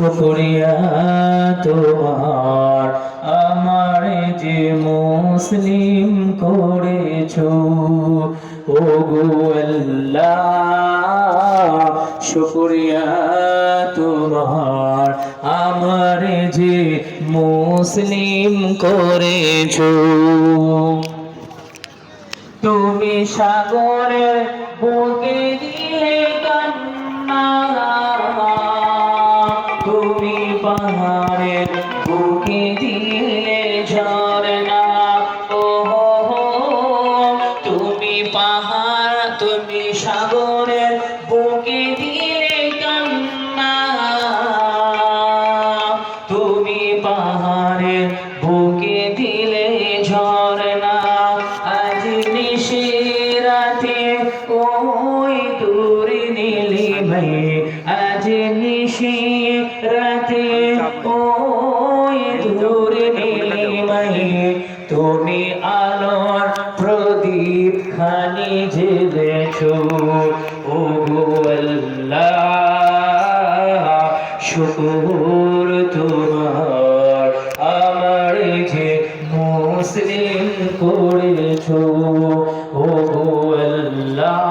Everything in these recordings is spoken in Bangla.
শুকরিয়া তোমার আমার যে মুসলিম করেছো ওগো আল্লাহ শুকরিয়া তোমার আমার যে মুসলিম করেছো তুমি সাগরের বুকে দিলে কান্না তুমি পাহাড়ের বুকে দিলে ঝরনা ও তুমি পাহাড় তুমি সাগরের বুকে দিলে কান্না তুমি পাহাড়ের বুকে দিলে ঝরনা আজ নিশিরাতে ওই দূর নীলিমায় আজ নিশিরাতে ওই দূর নীলিমায় তুমি আলোর প্রদীপ খানি জ্বেলেছো ওগো আল্লাহ শুকর তোমার আমার যে মুসলিম করেছো ওগো আল্লাহ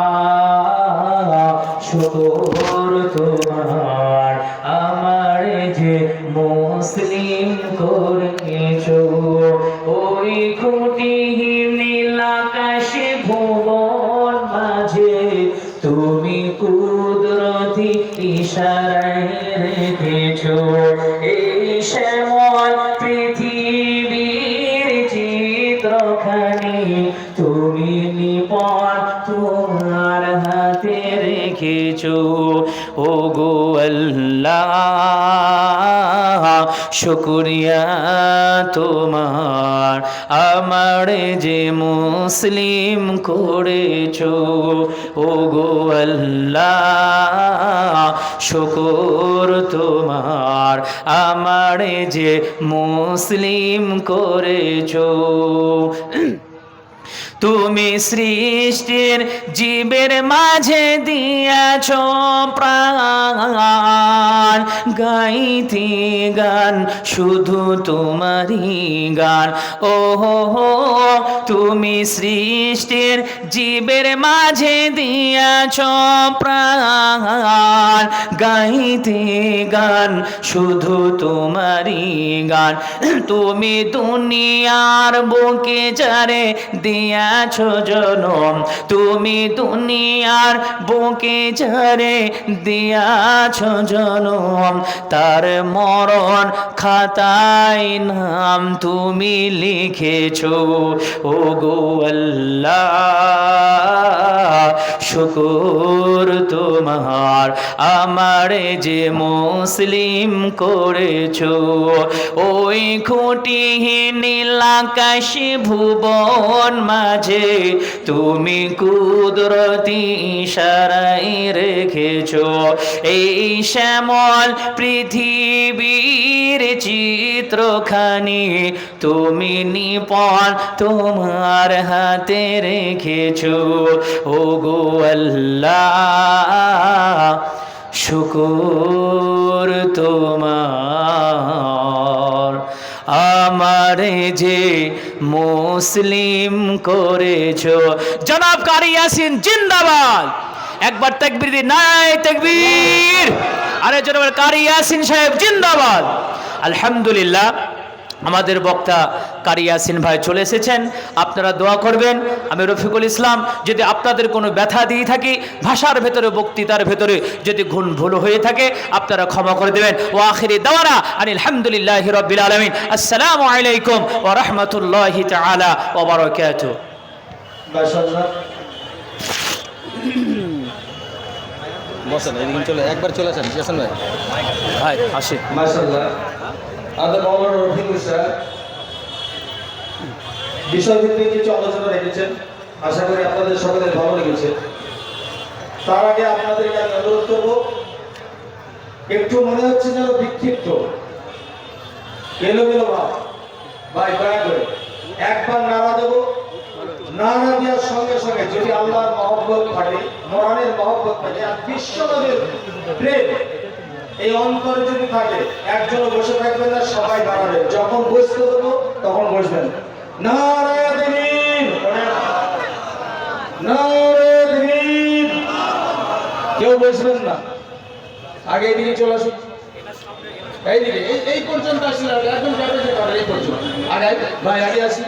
শুকর তোমার আমার যে মুসলিম করেছো ওই খুঁটিহীন নীলাকাশে ভুবন মাঝে তুমি কুদরতি ইশারায় রেখেছো এই শ্যামল পৃথিবীর চিত্রখানি তুমি নিপন তোমার হাতে রেখেছো ওগো আল্লাহ শুকরিয়া তোমার আমার যে মুসলিম করেছো ওগো আল্লাহ শুকর তোমার আমার যে মুসলিম করেছো তুমি সৃষ্টির জীবের মাঝে দিয়াছ প্রাণ গাইতে গান শুধু তোমারই গান ও তুমি সৃষ্টির জীবের মাঝে দিয়াছ প্রাণ গাইতে গান শুধু তোমারই গান তুমি দুনিয়ার বুকে যারে দিয়া জনম তুমি দুনিয়ার বুকে যারে দিয়াছ জনম তার মরণ খাতায় নাম তুমি লিখেছো ওগো আল্লাহ শুকর তোমার আমার যে মুসলিম করেছো ওই খুঁটিহীন নীলাকাশে ভুবন মাঝে তুমি কুদরতি ইশারায় রেখেছো এই শ্যামল পৃথিবীর চিত্রখানি তুমি নিপন তোমার হাতে রেখেছো ওগো আল্লাহ শুকর তোমার আমারে যে মুসলিম করেছো জনাব কারি ইয়াসিন জিন্দাবাদ একবার তাকবীর দি নাই তাকবীর আরে জনাব কারি ইয়াসিন সাহেব জিন্দাবাদ আলহামদুলিল্লাহ আমাদের বক্তা কারি ইয়াসিন ভাই চলে এসেছেন আপনারা দোয়া করবেন আমি রফিকুল ইসলাম যদি আপনাদের কোনো ব্যথা দিয়ে থাকি ভাষার ভেতরে বক্তৃতার ভেতরে যদি ভুল হয়ে থাকে আপনারা ক্ষমা করে দেবেন ওয়া আখিরি দাওয়ানা আনিল হামদুলিল্লাহি রাব্বিল আলামিন আসসালামু আলাইকুম ওয়া রাহমাতুল্লাহি তাআলা ওয়া বারাকাতুহু মাশাআল্লাহ বসেন এদিকে চলে একবার চলে আসেন ইয়াসিন ভাই ভাই আসে মাশাআল্লাহ আমাদের মাওলানা রফিকুল স্যার বিষয়ভিত্তিক কিছু আলোচনা রেখেছেন আশা করি আপনাদের সকলের ভালো লেগেছে তার আগে আপনাদেরকে আমি অনুরোধ করব একটু মনে হচ্ছে যেন বিক্ষিপ্ত এলোমেলো ভাব ভাই দয়া করে একবার নাড়া দেব নাড়া দেওয়ার সঙ্গে সঙ্গে যদি আল্লাহর মহব্বত থাকে কোরআনের মহব্বত থাকে আর বিশ্বনবীর প্রেম এই অন্তরে যদি থাকে, একজন বসে থাকবেন না, সবাই দাঁড়াবেন। যখন বসতে দেবো তখন বসবেন। নারায়ে তাকবীর, নারায়ে তাকবীর। কেউ বসবেন না, আগে এইদিকে চলে আসুন, এইদিকে এই পর্যন্ত আসলে একদম যাবে যে এই পর্যন্ত। আগে ভাই আগে আসি।